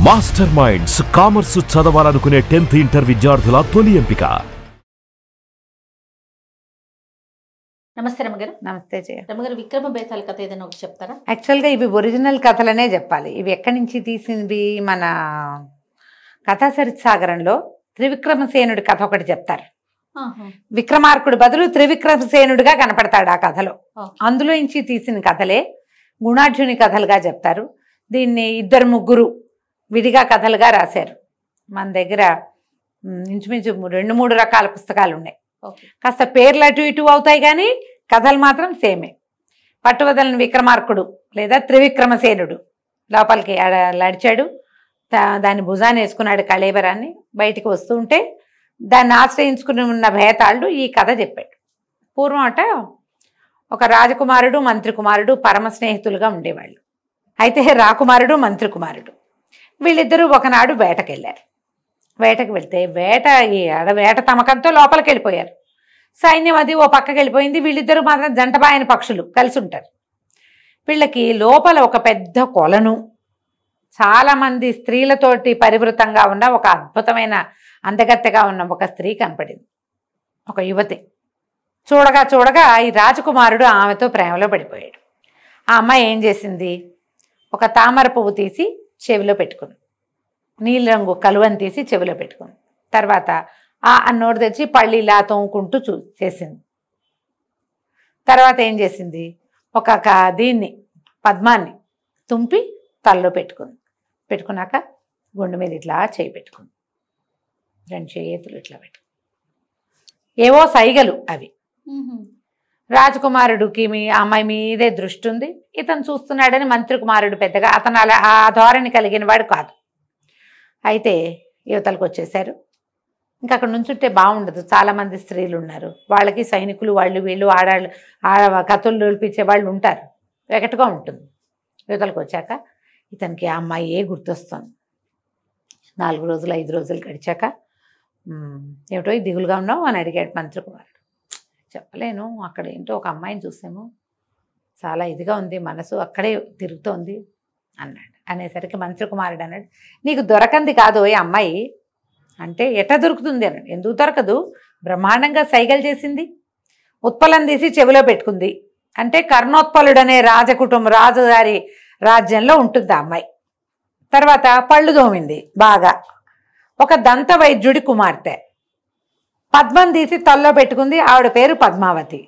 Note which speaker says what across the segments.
Speaker 1: Master minds commerce చదవాలనుకునే 10th inter విద్యార్థుల తొలి ఎంపిక.
Speaker 2: నమస్తే రమగారు.
Speaker 3: నమస్తే జయ.
Speaker 2: రమగారు, విక్రమ బేతాళ కథ ఏదైనా ఒకటి చెప్తారా?
Speaker 3: యాక్చువల్గా ఇవి ఒరిజినల్ కథలనే చెప్పాలి. ఇవి ఎక్కడి నుంచి తీసింది? మన కథా సరిత్సాగరంలో త్రివిక్రమసేనుడి కథ ఒకటి చెప్తారు. విక్రమార్కుడు బదులు త్రివిక్రమసేనుడిగా కనపడతాడు ఆ కథలో. అందులో నుంచి తీసిన కథలే గుణాఢ్యుని కథలుగా చెప్తారు. దీన్ని ఇద్దరు ముగ్గురు విడిగా కథలుగా రాశారు. మన దగ్గర ఇంచుమించు 2-3 రకాల పుస్తకాలు ఉన్నాయి. కాస్త పేర్లు అటు ఇటు అవుతాయి కానీ కథలు మాత్రం సేమే. పట్టువదలని విక్రమార్కుడు లేదా త్రివిక్రమసేనుడు లోపలికి నడిచాడు. దాన్ని భుజాన్ని వేసుకున్నాడు కళేబరాన్ని. బయటికి వస్తూ ఉంటే దాన్ని ఆశ్రయించుకుని ఉన్న భేతాళుడు ఈ కథ చెప్పాడు. పూర్వం అట ఒక రాజకుమారుడు మంత్రి కుమారుడు పరమ స్నేహితులుగా ఉండేవాళ్ళు. అయితే రాకుమారుడు మంత్రి కుమారుడు వీళ్ళిద్దరూ ఒకనాడు వేటకెళ్ళారు. వేటకు వెళ్తే వేట తమకంతో లోపలికి వెళ్ళిపోయారు. సైన్యం అది ఓ పక్కకి వెళ్ళిపోయింది. వీళ్ళిద్దరూ మాత్రం జంటబాయని పక్షులు కలిసి ఉంటారు. వీళ్ళకి లోపల ఒక పెద్ద కొలను, చాలామంది స్త్రీలతోటి పరివృతంగా ఉన్న ఒక అద్భుతమైన అందగత్తెగా ఉన్న ఒక స్త్రీ కనపడింది, ఒక యువతి. చూడగా చూడగా ఈ రాజకుమారుడు ఆమెతో ప్రేమలో పడిపోయాడు. ఆ అమ్మాయి ఏం చేసింది, ఒక తామర పువ్వు తీసి చెవిలో పెట్టుకుంది, నీలిరంగు కలువని తీసి చెవిలో పెట్టుకుంది. తర్వాత అన్నోడు తెచ్చి పళ్ళు ఇలా తోముకుంటూ చేసింది. తర్వాత ఏం చేసింది, ఒక దీన్ని పద్మాన్ని తుంపి తలలో పెట్టుకుంది. పెట్టుకున్నాక గుండె మీద ఇట్లా చేయి పెట్టుకుంది, 2 చేతులు ఇట్లా పెట్టుకుంది. ఏవో సైగలు అవి. రాజకుమారుడికి అమ్మాయి మీదే దృష్టి ఉంది. ఇతను చూస్తున్నాడని మంత్రి కుమారుడు పెద్దగా అతను అలా ఆ ధోరణి కలిగిన వాడు కాదు. అయితే యువతలకు వచ్చేసారు. ఇంకా అక్కడ నుంచుంటే బాగుండదు, చాలామంది స్త్రీలు ఉన్నారు. వాళ్ళకి సైనికులు వాళ్ళు వీళ్ళు ఆడాళ్ళు కథలు నిలిపించే వాళ్ళు ఉంటారు. వెగటుగా ఉంటుంది. యువతలకు వచ్చాక ఇతనికి ఆ అమ్మాయి గుర్తొస్తుంది. 4 రోజులు 5 రోజులు గడిచాక ఏమిటో దిగులుగా ఉన్నావు అని అడిగాడు మంత్రి కుమారుడు. చెప్పలేను, అక్కడ ఏంటో ఒక అమ్మాయిని చూసాము, చాలా ఇదిగా ఉంది, మనసు అక్కడే తిరుగుతోంది అన్నాడు. అనేసరికి మంత్రి కుమారుడు అన్నాడు, నీకు దొరకంది కాదు ఈ అమ్మాయి అంటే. ఎట్లా దొరుకుతుంది అన్నాడు. ఎందుకు దొరకదు, బ్రహ్మాండంగా సైగలు చేసింది, ఉత్పలం తీసి చెవిలో పెట్టుకుంది అంటే కర్ణోత్పలుడు అనే రాజుగారి రాజ్యంలో ఉంటుంది ఆ అమ్మాయి. తర్వాత పళ్ళు దోమింది బాగా, ఒక దంత వైద్యుడి కుమార్తె, పద్మం తీసి తల్లో పెట్టుకుంది, ఆవిడ పేరు పద్మావతి.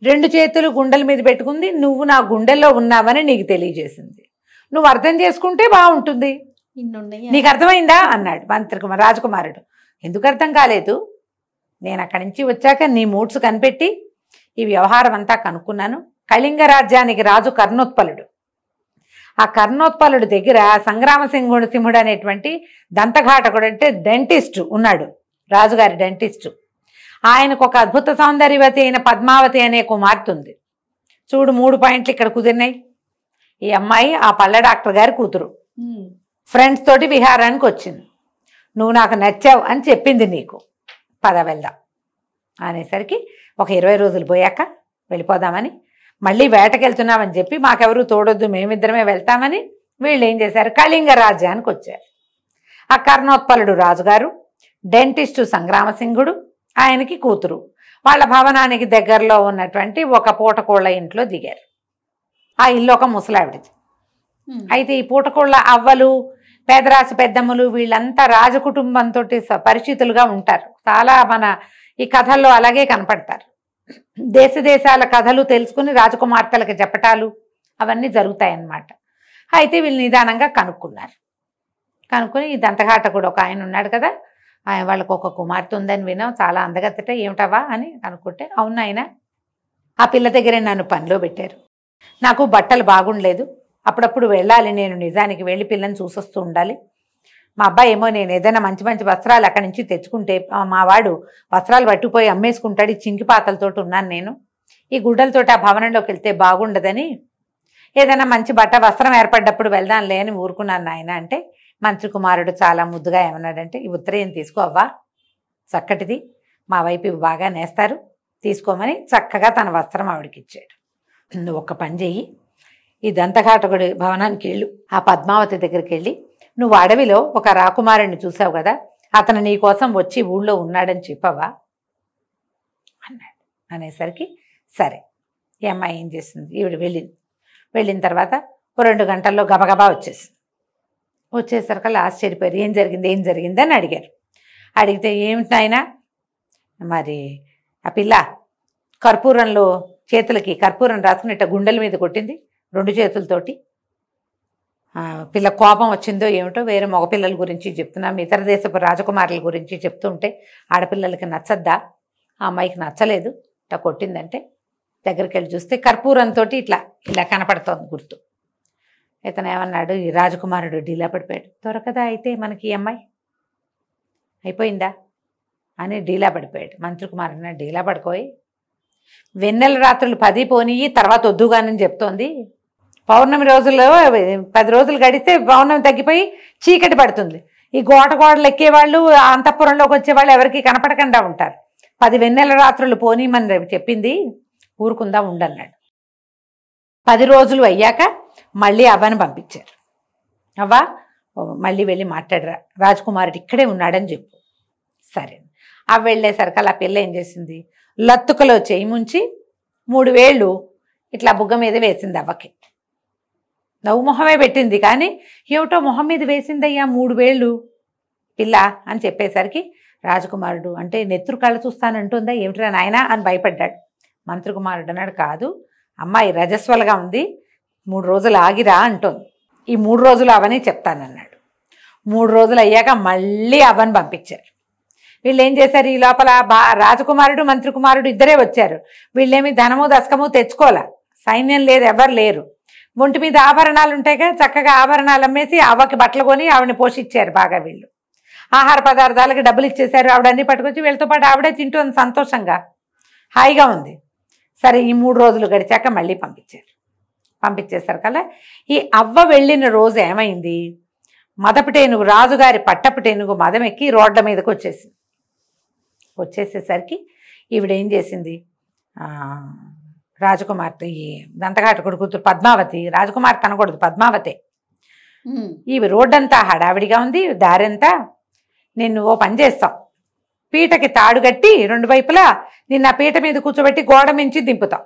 Speaker 3: 2 చేతులు గుండెల మీద పెట్టుకుంది, నువ్వు నా గుండెల్లో ఉన్నావని నీకు తెలియజేసింది. నువ్వు అర్థం చేసుకుంటే బాగుంటుంది. నీకు అర్థమైందా అన్నాడు రాజకుమారుడు. ఎందుకు అర్థం కాలేదు, నేను అక్కడి నుంచి వచ్చాక నీ మూడ్స్ కనిపెట్టి ఈ వ్యవహారం అంతా కనుక్కున్నాను. కళింగ రాజ్యానికి రాజు కర్ణోత్పలుడు. ఆ కర్ణోత్పలుడి దగ్గర సింహుడు అనేటువంటి దంతఘాటకుడు అంటే డెంటిస్ట్ ఉన్నాడు, రాజుగారి డెంటిస్టు. ఆయనకు ఒక అద్భుత సౌందర్యవతి అయిన పద్మావతి అనే కుమార్తె ఉంది. చూడు 3 పాయింట్లు ఇక్కడ కుదిరినాయి. ఈ అమ్మాయి ఆ పళ్ళ డాక్టర్ గారి కూతురు. ఫ్రెండ్స్ తోటి విహారానికి వచ్చింది. నువ్వు నాకు నచ్చావు అని చెప్పింది నీకు, పద వెళ్దాం అనేసరికి ఒక 20 రోజులు పోయాక వెళ్ళిపోదామని, మళ్ళీ వేటకెళ్తున్నామని చెప్పి మాకెవరు తోడొద్దు మేమిద్దరమే వెళ్తామని వీళ్ళు ఏం చేశారు, కళింగ రాజ్యానికి వచ్చారు. ఆ కర్ణోత్పలుడు రాజుగారు, డెంటిస్టు సంగ్రామసింగుడు ఆయనకి కూతురు వాళ్ళ భవనానికి దగ్గరలో ఉన్నటువంటి ఒక పూటకోళ్ళ ఇంట్లో దిగారు. ఆ ఇల్లు ఒక ముసలావిడిది. అయితే ఈ పూటకోళ్ళ అవ్వలు పేదరాశి పెద్దమ్మలు వీళ్ళంతా రాజకుటుంబంతో పరిచితులుగా ఉంటారు. చాలా మన ఈ కథల్లో అలాగే కనపడతారు. దేశాల కథలు తెలుసుకుని రాజకుమార్తెలకు చెప్పటాలు అవన్నీ జరుగుతాయన్నమాట. అయితే వీళ్ళు నిదానంగా కనుక్కున్నారు. కనుక్కుని ఈ దంతఘాటకుడు ఒక ఆయన ఉన్నాడు కదా, వాళ్ళకు ఒక కుమార్తె ఉందని విన్నాం, చాలా అందగత్తట, ఏమిటవా అని కనుక్కుంటే, అవును ఆయన, ఆ పిల్ల దగ్గరే నన్ను పనిలో పెట్టారు. నాకు బట్టలు బాగుండలేదు, అప్పుడప్పుడు వెళ్ళాలి, నేను నిజానికి వెళ్ళి పిల్లని చూసొస్తూ ఉండాలి. మా అబ్బాయి ఏమో నేను ఏదైనా మంచి మంచి వస్త్రాలు అక్కడి నుంచి తెచ్చుకుంటే మా వాడు వస్త్రాలు పట్టుకుపోయి అమ్మేసుకుంటాడు, ఈ చింకి పాతలతోటి ఉన్నాను నేను, ఈ గుడ్డలతోటి ఆ భవనంలోకి వెళ్తే బాగుండదని ఏదైనా మంచి వస్త్రం ఏర్పడ్డప్పుడు వెళ్దాంలే అని ఊరుకున్నాను నాయన అంటే, మంత్రి కుమారుడు చాలా ముద్దుగా ఏమన్నాడంటే, ఈ ఉత్తరీయం తీసుకోవ్వా, చక్కటిది, మా వైపు బాగా నేస్తారు, తీసుకోమని చక్కగా తన వస్త్రం ఆవిడకి ఇచ్చాడు. నువ్వు ఒక్క పని చెయ్యి, ఈ దంతఘాటకుడి భవనానికి వెళ్ళు, ఆ పద్మావతి దగ్గరికి వెళ్ళి నువ్వు అడవిలో ఒక రాకుమారుడిని చూసావు కదా, అతను నీ కోసం వచ్చి ఊళ్ళో ఉన్నాడని చెప్పవా అన్నాడు. అనేసరికి సరే ఈ అమ్మాయి ఏం చేసింది, ఈవిడ వెళ్ళిన తర్వాత 2 గంటల్లో గబగబా వచ్చేసరికల్లా ఆశ్చర్యపోయారు. ఏం జరిగింది అని అడిగారు. అడిగితే ఏమిటి ఆయన, మరి ఆ పిల్ల కర్పూరంలో చేతులకి కర్పూరం రాసుకుని గుండెల మీద కొట్టింది 2 చేతులతోటి. పిల్ల కోపం వచ్చిందో ఏమిటో, వేరే మగపిల్లల గురించి చెప్తున్నాం, ఇతర దేశపు రాజకుమారుల గురించి చెప్తుంటే ఆడపిల్లలకి నచ్చద్దా, ఆ అమ్మాయికి నచ్చలేదు, ఇట్లా కొట్టిందంటే దగ్గరికి వెళ్ళి చూస్తే కర్పూరంతో ఇలా కనపడుతోంది గుర్తు. ఇతను ఏమన్నాడు, ఈ రాజకుమారుడు డీలా పడిపోయాడు. దొరకదా అయితే మనకి ఈ అమ్మాయి, అయిపోయిందా అని డీలా పడిపోయాడు. మంత్రి కుమారుడు డీలా పడుకోయి, వెన్నెల రాత్రులు 10 పోనీయి తర్వాత వద్దుగానని చెప్తోంది. పౌర్ణమి రోజుల్లో 10 రోజులు గడిస్తే పౌర్ణమి తగ్గిపోయి చీకటి పడుతుంది. ఈ గోడలు ఎక్కేవాళ్ళు, అంతఃపురంలోకి వచ్చేవాళ్ళు ఎవరికి కనపడకుండా ఉంటారు. 10 వెన్నెల రాత్రులు పోనీమని చెప్పింది, ఊరుకుందా ఉండన్నాడు. 10 రోజులు అయ్యాక మళ్ళీ అవ్వని పంపించారు. అవ్వ మళ్ళీ వెళ్ళి మాట్లాడరా, రాజకుమారుడు ఇక్కడే ఉన్నాడని చెప్పు. సరే అవ్వ వెళ్ళేసరికి అలా పిల్ల ఏం చేసింది, లత్తుకలో చేయి ముంచి 3 వేళ్ళు ఇట్లా బుగ్గ మీద వేసింది. అవ్వకి నవ్వు మొహమే పెట్టింది, కానీ ఏమిటో మొహం మీద వేసిందయ్యా 3 వేళ్ళు పిల్ల అని చెప్పేసరికి రాజకుమారుడు అంటే నెత్తురు కళ్ళ చూస్తానంటుందా ఏమిట్రా నాయనా అని భయపడ్డాడు. మంత్రి కుమారుడు అన్నాడు, కాదు అమ్మాయి రజస్వలుగా ఉంది, 3 రోజులు ఆగిరా అంటోంది, ఈ 3 రోజులు అవని చెప్తానన్నాడు. 3 రోజులు అయ్యాక మళ్ళీ అవని పంపించారు. వీళ్ళు ఏం చేశారు, ఈ లోపల రాజకుమారుడు మంత్రి కుమారుడు ఇద్దరే వచ్చారు. వీళ్ళేమి ధనము దశకము తెచ్చుకోలే, సైన్యం లేదు, ఎవరు లేరు. ఒంటి మీద ఆభరణాలు ఉంటాయిగా, చక్కగా ఆభరణాలు అమ్మేసి అవ్వకి బట్టలు కొని ఆవిడని పోషించారు బాగా. వీళ్ళు ఆహార పదార్థాలకి డబ్బులు ఇచ్చేశారు. ఆవిడన్నీ పట్టుకొచ్చి వీళ్ళతో పాటు ఆవిడే తింటుంది సంతోషంగా, హాయిగా ఉంది. సరే ఈ 3 రోజులు గడిచాక మళ్ళీ పంపించేసరికల్లా ఈ అవ్వ వెళ్ళిన రోజు ఏమైంది, మదపుటేనుగు రాజుగారి పట్టపుటేనుగు మదం ఎక్కి రోడ్ల మీదకి వచ్చేసేసరికి ఈవిడేం చేసింది, రాజకుమార్తె ఈ దంతఘాటకుడి కూతురు పద్మావతి, రాజకుమార్తె అనకూడదు పద్మావతే, ఇవి రోడ్డంతా హడావిడిగా ఉంది, దారంతా, నిన్ను ఓ పని చేస్తాం, పీటకి తాడు కట్టి 2 వైపులా నిన్న పీట మీద కూర్చోబెట్టి గోడ మించి దింపుతాం,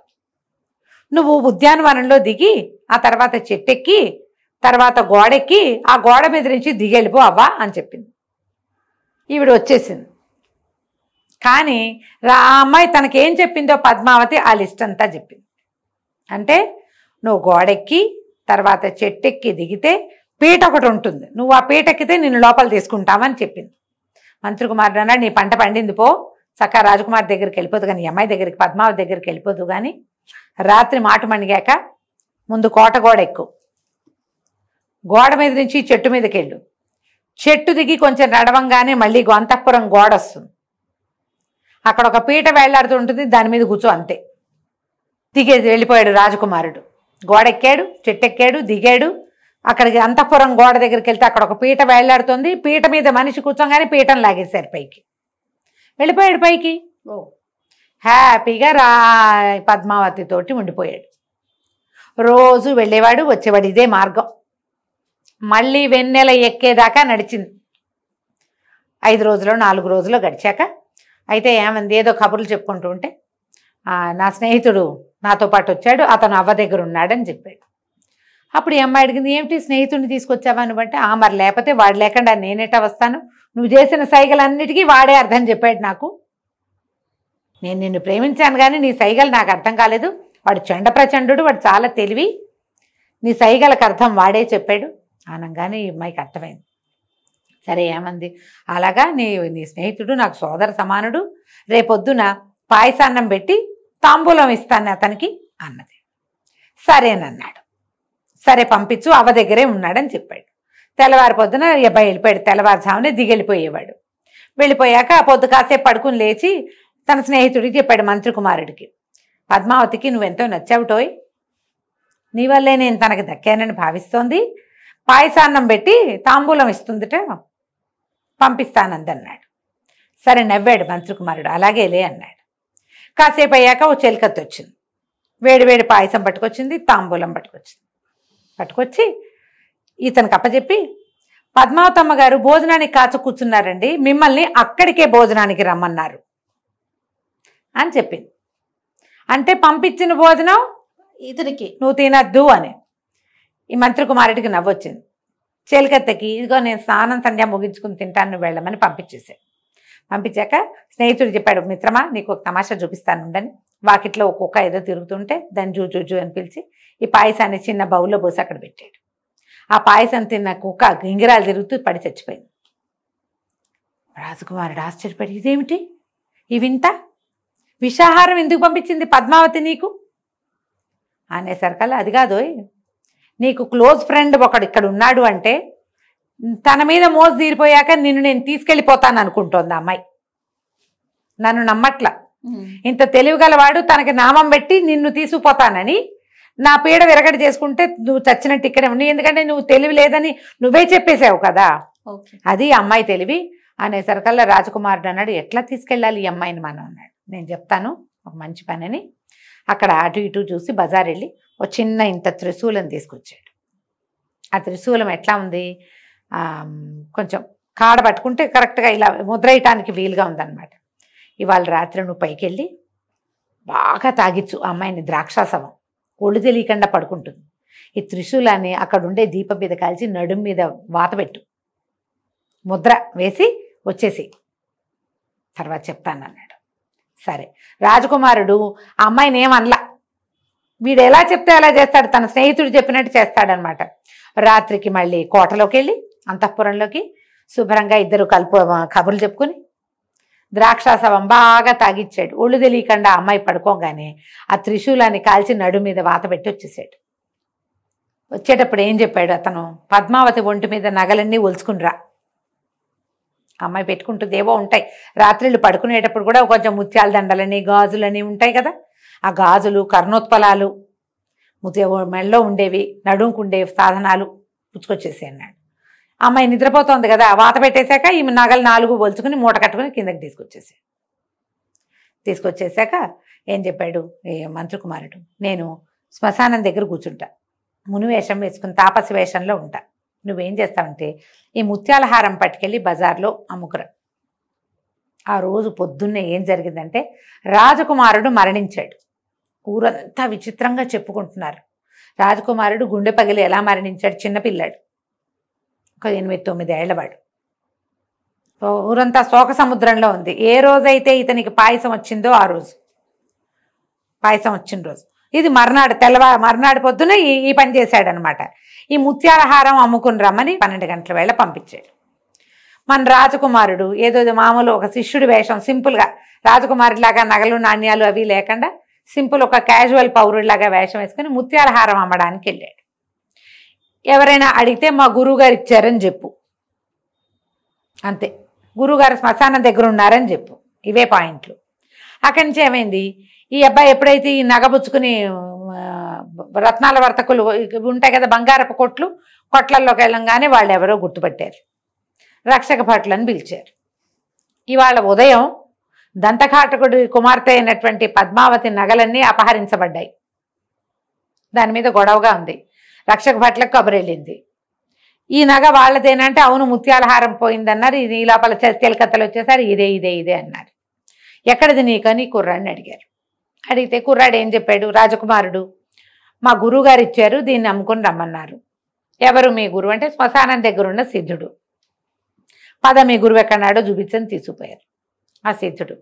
Speaker 3: నువ్వు ఉద్యానవనంలో దిగి ఆ తర్వాత చెట్టెక్కి తర్వాత గోడెక్కి ఆ గోడ మీద నుంచి దిగెళ్ళిపో అవ్వా అని చెప్పింది. ఈవిడ వచ్చేసింది. కానీ ఆ అమ్మాయి తనకేం చెప్పిందో పద్మావతి ఆ లిస్ట్ అంతా చెప్పింది. అంటే నువ్వు గోడెక్కి తర్వాత చెట్టెక్కి దిగితే పీట ఒకటి ఉంటుంది, నువ్వు ఆ పీట ఎక్కితే నిన్ను లోపల తీసుకుంటామని చెప్పింది. మంత్రి కుమారుడు అన్నాడు, నీ పంట పండింది పో, చక్కగా రాజకుమారి దగ్గరికి వెళ్ళిపోదు కానీ, ఈ అమ్మాయి దగ్గరికి పద్మావతి దగ్గరికి వెళ్ళిపోదు కానీ, రాత్రి మాట మణిగాక ముందు కోట గోడ ఎక్కు, గోడ మీద నుంచి చెట్టు మీదకి వెళ్ళు, చెట్టు దిగి కొంచెం నడవంగానే మళ్ళీ అంతఃపురం గోడ వస్తుంది, అక్కడ ఒక పీట వేళ్లాడుతుంటుంది, దాని మీద కూర్చో, అంతే. దిగేది వెళ్ళిపోయాడు రాజకుమారుడు. గోడ ఎక్కాడు, చెట్టు ఎక్కాడు, దిగాడు. అక్కడికి అంతఃపురం గోడ దగ్గరికి వెళ్తే అక్కడ ఒక పీట వేళ్లాడుతుంది, పీట మీద మనిషి కూర్చోగానే పీటను లాగేశారు పైకి, వెళ్ళిపోయాడు పైకి. హ్యాపీగా పద్మావతి తోటి ఉండిపోయాడు. రోజు వెళ్ళేవాడు వచ్చేవాడు, ఇదే మార్గం. మళ్ళీ వెన్నెల ఎక్కేదాకా నడిచింది. 5 రోజులు 4 రోజులు గడిచాక అయితే ఏమంది, ఏదో కబుర్లు చెప్పుకుంటూ ఉంటే నా స్నేహితుడు నాతో పాటు వచ్చాడు, అతను అవ్వ దగ్గర ఉన్నాడని చెప్పాడు. అప్పుడు ఈ అమ్మాయి అడిగింది, ఏమిటి స్నేహితుడిని తీసుకొచ్చావా నువ్వు అంటే, మరి లేకపోతే వాడు లేకుండా నేనేటా వస్తాను, నువ్వు చేసిన సైగలన్నిటికీ వాడే అర్థం చెప్పాడు నాకు, నేను నిన్ను ప్రేమించాను కానీ నీ సైగలు నాకు అర్థం కాలేదు, వాడు చండ ప్రచండు, వాడు చాలా తెలివి, నీ సైగలకు అర్థం వాడే చెప్పాడు అనగానే ఈ అమ్మాయికి అర్థమైంది. సరే ఏమంది, అలాగా నీ స్నేహితుడు నాకు సోదర సమానుడు, రేపొద్దున పాయసాన్నం పెట్టి తాంబూలం ఇస్తాను అతనికి అన్నది. సరేనన్నాడు. సరే పంపించు, అవ్వ దగ్గరే ఉన్నాడని చెప్పాడు. తెల్లవారి పొద్దున అబ్బాయి వెళ్ళిపోయాడు. తెల్లవారుజామునే దిగెళ్ళిపోయేవాడు. వెళ్ళిపోయాక పొద్దు కాసేపు పడుకుని లేచి తన స్నేహితుడికి చెప్పాడు, మంత్రి కుమారుడికి, పద్మావతికి నువ్వెంతో నచ్చావుటోయ్, నీ వల్లే నేను తనకి దక్కానని భావిస్తోంది, పాయసాన్నం పెట్టి తాంబూలం ఇస్తుందిట, పంపిస్తానందన్నాడు. సరే నవ్వాడు మంత్రి కుమారుడు, అలాగేలే అన్నాడు. కాసేపు అయ్యాక ఓ చెలికత్తి వచ్చింది, వేడి వేడి పాయసం పట్టుకొచ్చింది, తాంబూలం పట్టుకొచ్చింది. పట్టుకొచ్చి ఇతనికి అప్పచెప్పి, పద్మావతమ్మ గారు భోజనానికి కాచు కూర్చున్నారండి, మిమ్మల్ని అక్కడికే భోజనానికి రమ్మన్నారు అని చెప్పింది. అంటే పంపించిన భోజనం
Speaker 2: ఇతనికి
Speaker 3: నువ్వు తినద్దు అని. ఈ మంత్రి కుమారుడికి నవ్వొచ్చింది. చేలికత్తెకి, ఇదిగో నేను స్నానం సంధ్య ముగించుకుని తింటాను, నువ్వు వెళ్ళమని పంపించేసాడు. పంపించాక స్నేహితుడు చెప్పాడు, మిత్రమా నీకు ఒక తమాషా చూపిస్తాను ఉండని. వాకిట్లో ఒక కుక్క ఏదో తిరుగుతుంటే దాన్ని జూ అని పిలిచి ఈ పాయసాన్ని చిన్న బౌల్లో పోసి అక్కడ పెట్టాడు. ఆ పాయసం తిన్న కుక్క గింగిరాలు తిరుగుతూ పడి చచ్చిపోయింది. రాజకుమారుడు ఆశ్చర్యపడి, ఇదేమిటి ఈ వింత, విషాహారం ఎందుకు పంపించింది పద్మావతి నీకు అనేసరికల్లా, అది కాదోయ్, నీకు క్లోజ్ ఫ్రెండ్ ఒకడు ఇక్కడ ఉన్నాడు అంటే తన మీద మోజు తీరిపోయాక నిన్ను నేను తీసుకెళ్ళిపోతాను అనుకుంటోంది ఆ అమ్మాయి. నన్ను నమ్మట్ల. ఇంత తెలివిగలవాడు తనకి నామం పెట్టి నిన్ను తీసుకుపోతానని నా పీడ విరగడి చేసుకుంటే నువ్వు చచ్చినట్టు ఇక్కడే ఉన్నావు. ఎందుకంటే నువ్వు తెలివి లేదని నువ్వే చెప్పేసావు కదా, అది అమ్మాయి తెలివి అనేసరికల్లా రాజకుమారుడు అన్నాడు, ఎట్లా తీసుకెళ్ళాలి ఈ అమ్మాయిని మనం అన్నాడు. నేను చెప్తాను ఒక మంచి పని అని. అక్కడ అటు ఇటు చూసి బజార్ వెళ్ళి ఒక చిన్న ఇంత త్రిశూలం తీసుకొచ్చాడు. ఆ త్రిశూలం ఎట్లా ఉంది, కొంచెం కాడ పట్టుకుంటే కరెక్ట్గా ఇలా ముద్ర వేయటానికి వీలుగా ఉందన్నమాట. ఇవాళ రాత్రి నువ్వు పైకి వెళ్ళి బాగా తాగిచ్చు ఆ అమ్మాయిని, ద్రాక్షాసవం, ఒళ్ళు తెలియకుండా పడుకుంటుంది. ఈ త్రిశూలాన్ని అక్కడ ఉండే దీపం మీద కాల్చి నడుం మీద వాత పెట్టు, ముద్ర వేసి వచ్చేసి తర్వాత చెప్తానన్నాడు. సరే, రాజకుమారుడు ఆ అమ్మాయిని ఏమనలా. వీడు ఎలా చెప్తే అలా చేస్తాడు, తన స్నేహితుడు చెప్పినట్టు చేస్తాడనమాట. రాత్రికి మళ్ళీ కోటలోకి వెళ్ళి అంతఃపురంలోకి శుభ్రంగా ఇద్దరు కబుర్లు చెప్పుకుని ద్రాక్షాసవం బాగా తాగిచ్చాడు. ఒళ్ళు తెలియకుండా ఆ అమ్మాయి పడుకోగానే ఆ త్రిశూలాన్ని కాల్చి నడు మీద వాత పెట్టి వచ్చేసాడు. వచ్చేటప్పుడు ఏం చెప్పాడు అతను, పద్మావతి ఒంటి మీద నగలన్నీ ఒలుచుకునిరా. అమ్మాయి పెట్టుకుంటుంది, ఏవో ఉంటాయి, రాత్రిళ్ళు పడుకునేటప్పుడు కూడా కొంచెం ముత్యాల దండలని గాజులని ఉంటాయి కదా, ఆ గాజులు, కర్ణోత్పలాలు, మెళ్ళలో ఉండేవి, నడుముకుండేవి సాధనాలు పుచ్చుకొచ్చేసి అన్నాడు. అమ్మాయి నిద్రపోతోంది కదా, వాత పెట్టేశాక ఈమె నగలు 4 ఒలుచుకుని మూట కట్టుకుని కిందకి తీసుకొచ్చేసాక ఏం చెప్పాడు ఈ మంత్రి కుమారుడు, నేను శ్మశానం దగ్గర కూర్చుంటా, మునివేషం వేసుకుని తాపసి వేషంలో ఉంటా. నువ్వేం చేస్తావంటే ఈ ముత్యాల హారం పట్టుకెళ్ళి బజార్లో అమ్ముకురా. ఆ రోజు పొద్దున్నే ఏం జరిగిందంటే రాజకుమారుడు మరణించాడు. ఊరంతా విచిత్రంగా చెప్పుకుంటున్నారు. రాజకుమారుడు గుండె పగిలి ఎలా మరణించాడు, చిన్నపిల్లాడు, ఒక 8-9 ఏళ్లవాడు. ఊరంతా శోక సముద్రంలో ఉంది. ఏ రోజైతే ఇతనికి పాయసం వచ్చిందో ఆ రోజు, పాయసం వచ్చిన రోజు, ఇది మర్నాడు పొద్దున ఈ పని చేశాడనమాట. ఈ ముత్యాల హారం అమ్ముకుని రమ్మని 12 గంటల వేళ పంపించాడు. మన రాజకుమారుడు ఏదో మామూలు ఒక శిష్యుడి వేషం, సింపుల్గా రాజకుమారుడిలాగా నగలు నాణ్యాలు అవి లేకుండా సింపుల్ ఒక క్యాజువల్ పౌరుడిలాగా వేషం వేసుకుని ముత్యాల హారం అమ్మడానికి వెళ్ళాడు. ఎవరైనా అడిగితే మా గురువుగారు ఇచ్చారని చెప్పు, అంతే. గురువుగారు శ్మశానం దగ్గర ఉన్నారని చెప్పు, ఇవే పాయింట్లు. అక్కడి నుంచి ఏమైంది, ఈ అబ్బాయి ఎప్పుడైతే ఈ నగబుచ్చుకుని రత్నాల వర్తకులు ఉంటాయి కదా, బంగారపు కొట్లల్లోకి వెళ్ళంగానే వాళ్ళు ఎవరో గుర్తుపట్టారు, రక్షక భటులను పిలిచారు. ఇవాళ ఉదయం దంతఘాటకుడి కుమార్తె అయినటువంటి పద్మావతి నగలన్నీ అపహరించబడ్డాయి. దాని మీద గొడవగా ఉంది. రక్షక భట్లకు కబురెళ్ళింది, ఈ నగ వాళ్ళదేనంటే అవును ముత్యాల హారం పోయిందన్నారు. ఇది ఈ లోపల చెలికత్తలు వచ్చేసారు, ఇదే అన్నారు. ఎక్కడిది నీకని కుర్రాడిని అడిగారు. అడిగితే కుర్రాడు ఏం చెప్పాడు, రాజకుమారుడు మా గురువుగారు ఇచ్చారు, దీన్ని అమ్ముకుని రమ్మన్నారు. ఎవరు మీ గురువు అంటే శ్మశానం దగ్గరున్న సిద్ధుడు. పద మీ గురువు ఎక్కడన్నాడో చూపించని తీసుకుపోయారు ఆ సిద్ధుడు.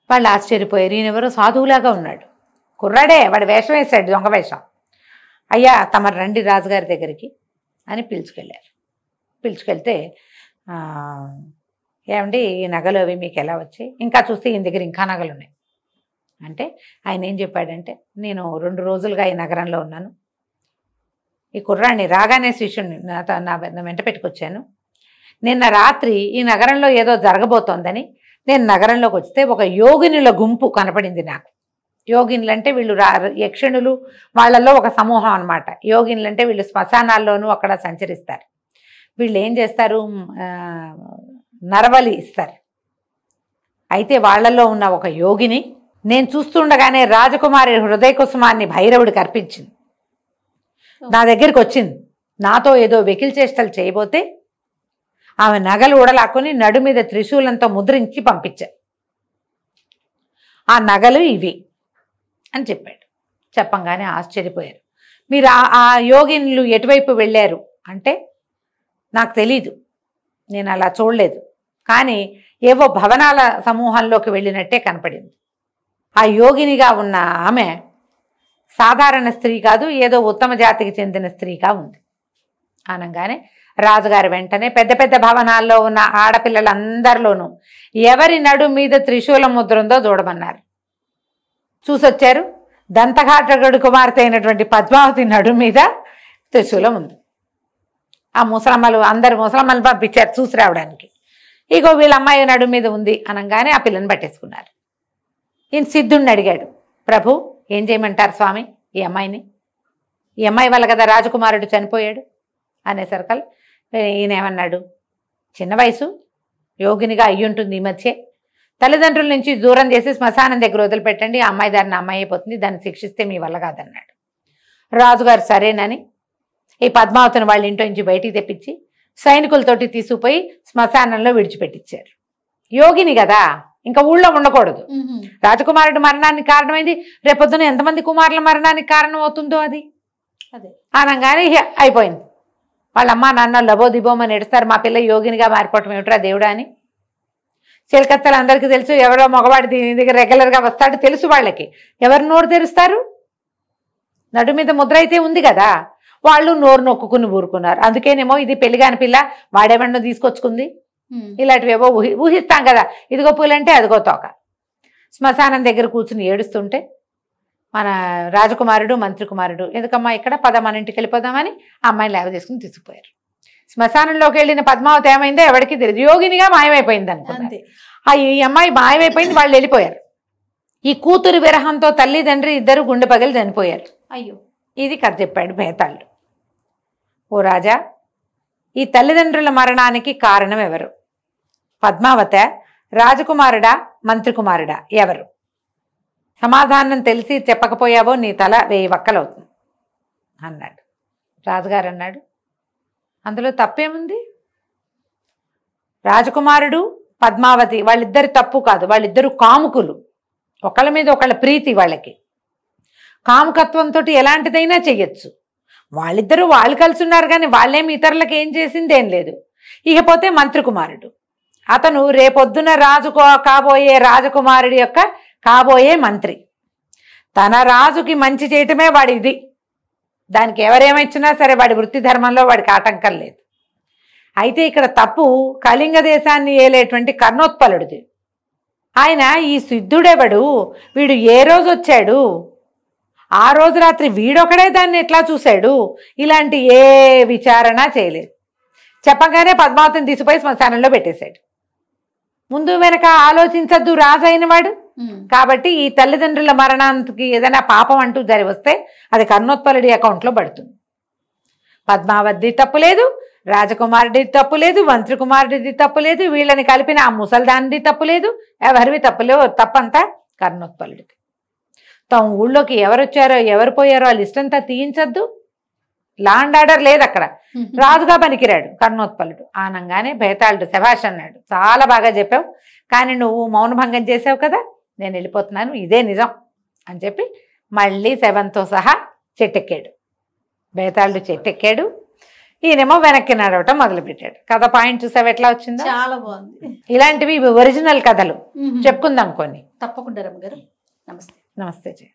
Speaker 3: వాళ్ళు ఆశ్చర్యపోయారు, ఈయనెవరో సాధువులాగా ఉన్నాడు, కుర్రాడే, వాడు వేషం వేశాడు, దొంగ వేషం. అయ్యా తమరు రండి రాజుగారి దగ్గరికి అని పిలుచుకెళ్ళారు. పిలుచుకెళ్తే ఏమండి ఈ నగలు అవి మీకు ఎలా వచ్చాయి, ఇంకా చూస్తే ఈయన దగ్గర ఇంకా నగలు ఉన్నాయి అంటే ఆయన ఏం చెప్పాడంటే, నేను 2 రోజులుగా ఈ నగరంలో ఉన్నాను, ఈ కుర్రాన్ని రాగానే శిష్యుడిని నా వెంట పెట్టుకొచ్చాను. నిన్న రాత్రి ఈ నగరంలో ఏదో జరగబోతోందని నేను నగరంలోకి వస్తే ఒక యోగినుల గుంపు కనపడింది నాకు. యోగినులు అంటే వీళ్ళు యక్షిణులు, వాళ్ళల్లో ఒక సమూహం అనమాట. యోగినులు అంటే వీళ్ళు శ్మశానాల్లోనూ అక్కడ సంచరిస్తారు. వీళ్ళు ఏం చేస్తారు, నరబలి ఇస్తారు. అయితే వాళ్ళల్లో ఉన్న ఒక యోగిని నేను చూస్తుండగానే రాజకుమారి హృదయ కుసుమాన్ని భైరవుడికి అర్పించింది. నా దగ్గరికి వచ్చింది. నాతో ఏదో వెకిల్ చేష్టలు చేయబోతే ఆమె నగలు ఊడలాక్కుని నడు మీద త్రిశూలంతో ముద్రించి పంపించా. ఆ నగలు ఇవి అని చెప్పాడు. చెప్పంగానే ఆశ్చర్యపోయారు. మీరు ఆ యోగినులు ఎటువైపు వెళ్ళారు అంటే నాకు తెలీదు, నేను అలా చూడలేదు, కానీ ఏవో భవనాల సమూహంలోకి వెళ్ళినట్టే కనపడింది. ఆ యోగినిగా ఉన్న ఆమె సాధారణ స్త్రీ కాదు, ఏదో ఉత్తమ జాతికి చెందిన స్త్రీగా ఉంది అనగానే రాజుగారు వెంటనే పెద్ద పెద్ద భవనాల్లో ఉన్న ఆడపిల్లలందరిలోనూ ఎవరి నడు మీద త్రిశూలం ముద్ర ఉందో చూడమన్నారు. చూసొచ్చారు. దంతఘాటకుడి కుమార్తె అయినటువంటి పద్మావతి నడు మీద త్రిశూలం ఉంది. ఆ ముసలమ్మలు అందరు ముసలమ్మలు పంపించారు చూసి రావడానికి. ఇగో వీళ్ళ అమ్మాయి నడు మీద ఉంది అనగానే ఆ పిల్లని పట్టేసుకున్నారు. ఈయన సిద్ధుడిని అడిగాడు, ప్రభు ఏం చేయమంటారు స్వామి ఈ అమ్మాయిని? ఈ అమ్మాయి వల్ల కదా రాజకుమారుడు చనిపోయాడు అనేసరికల్ ఈయన ఏమన్నాడు, చిన్న వయసు, యోగినిగా అయ్యుంటుంది, ఈ మధ్య తల్లిదండ్రుల నుంచి దూరం చేసి శ్మశానం దగ్గర వదిలిపెట్టండి, ఆ అమ్మాయి దారిని అమ్మాయి అయిపోతుంది, దాన్ని శిక్షిస్తే మీ వల్ల కాదన్నాడు. రాజుగారు సరేనని ఈ పద్మావతిని వాళ్ళ ఇంట్లో నుంచి బయటికి తెప్పించి సైనికులతోటి తీసుకుపోయి శ్మశానంలో విడిచిపెట్టించారు. యోగిని కదా, ఇంకా ఊళ్ళో ఉండకూడదు. రాజకుమారుడు మరణానికి కారణమైంది, రేపొద్దున ఎంతమంది కుమారుల మరణానికి కారణం అవుతుందో అది అనగానే అయిపోయింది. వాళ్ళ అమ్మ నాన్న లబోదిబోమని ఎడుస్తారు, మా పిల్ల యోగినిగా మారిపోవటం ఏమిట్రా దేవుడా అని. చిలకత్తలు అందరికీ తెలుసు, ఎవరో మగవాడి దీని దగ్గర రెగ్యులర్గా వస్తాడు తెలుసు వాళ్ళకి. ఎవరు నోరు తెరుస్తారు? నడు మీద ముద్ర అయితే ఉంది కదా, వాళ్ళు నోరు నొక్కుని ఊరుకున్నారు. అందుకేనేమో ఇది పెళ్లిగాని పిల్ల, వాడేమన్నా తీసుకొచ్చుకుంది, ఇలాంటివేవో ఊహిస్తాం కదా. ఇదిగో పూలంటే అదిగో తోక. శ్మశానం దగ్గర కూర్చుని ఏడుస్తుంటే మన రాజకుమారుడు మంత్రి కుమారుడు ఎందుకమ్మా ఇక్కడ పద మన ఇంటికి వెళ్ళిపోదామని ఆ అమ్మాయిని లేవ తీసుకుని తీసుకుపోయారు. శ్మశానంలోకి వెళ్ళిన పద్మావతి ఏమైందో ఎవరికి తెలియదు, యోగినిగా మాయమైపోయింది అనుకుంది. ఈ అమ్మాయి మాయమైపోయింది, వాళ్ళు వెళ్ళిపోయారు. ఈ కూతురు విరహంతో తల్లిదండ్రి ఇద్దరు గుండె పగిలి చనిపోయారు.
Speaker 2: అయ్యో,
Speaker 3: ఇది కథ చెప్పాడు బేతాళుడు. ఓ రాజా, ఈ తల్లిదండ్రుల మరణానికి కారణం ఎవరు? పద్మావత, రాజకుమారుడా, మంత్రి కుమారుడా, ఎవరు? సమాధానం తెలిసి చెప్పకపోయావో నీ తల 1000 వక్కలవుతుంది అన్నాడు. రాజుగారు అన్నాడు, అందులో తప్పేముంది? రాజకుమారుడు పద్మావతి వాళ్ళిద్దరి తప్పు కాదు, వాళ్ళిద్దరు కాముకులు, ఒకళ్ళ మీద ఒకళ్ళ ప్రీతి వాళ్ళకి. కాముకత్వంతో ఎలాంటిదైనా చెయ్యొచ్చు. వాళ్ళిద్దరూ వాళ్ళు కలిసి ఉన్నారు, కానీ వాళ్ళేమి ఇతరులకు ఏం చేసిందేం లేదు. ఇకపోతే మంత్రి కుమారుడు, అతను రేపొద్దున కాబోయే రాజకుమారుడి యొక్క కాబోయే మంత్రి. తన రాజుకి మంచి చేయటమే వాడి ఇది. దానికి ఎవరేమిచ్చినా సరే వాడి వృత్తి ధర్మంలో వాడికి ఆటంకం లేదు. అయితే ఇక్కడ తప్పు కళింగ దేశాన్ని ఏలేటువంటి కర్ణోత్పలుడిది. ఆయన ఈ సిద్ధుడెవడు, వీడు ఏ రోజు వచ్చాడు, ఆ రోజు రాత్రి వీడొకడే దాన్ని ఎట్లా చూశాడు, ఇలాంటి ఏ విచారణ చేయలేదు. చెప్పగానే పద్మావతిని తీసిపోయి శ్మశానంలో పెట్టేశాడు. ముందు వెనక ఆలోచించద్దు రాజు అయిన వాడు. కాబట్టి ఈ తల్లిదండ్రుల మరణానికి ఏదైనా పాపం అంటూ జరిగి వస్తే అది కర్ణోత్పలుడి అకౌంట్లో పడుతుంది. పద్మావతి తప్పు లేదు, రాజకుమారుడి తప్పు లేదు, మంత్రి కుమారుడిది తప్పు లేదు, వీళ్ళని కలిపిన ఆ ముసల్దానిది తప్పు లేదు, ఎవరివి తప్పంతా కర్ణోత్పలుడిది. తమ ఊళ్ళోకి ఎవరు వచ్చారో ఎవరు పోయారో ఆ లిస్ట్ అంతా తీయించద్దు. లాండ్ ఆర్డర్ లేదు అక్కడ. రాజుగా పనికిరాడు కర్ణోత్పలుడు ఆనంగానే బేతాళుడు శభాష్ అన్నాడు, చాలా బాగా చెప్పావు, కానీ నువ్వు మౌనభంగం చేసావు కదా, నేను వెళ్ళిపోతున్నాను, ఇదే నిజం అని చెప్పి మళ్ళీ శవంతో సహా చెట్టెక్కాడు. బేతాళుడు చెట్టెక్కాడు, ఈయనేమో వెనక్కి నడవటం మొదలుపెట్టాడు. కథ పాయింట్ చూసావు ఎట్లా వచ్చిందో?
Speaker 2: చాలా బాగుంది.
Speaker 3: ఇలాంటివి ఒరిజినల్ కథలు చెప్పుకుందాం కొన్ని.
Speaker 2: తప్పకుండా రమ్మగారు. నమస్తే.
Speaker 3: నమస్తే జీ.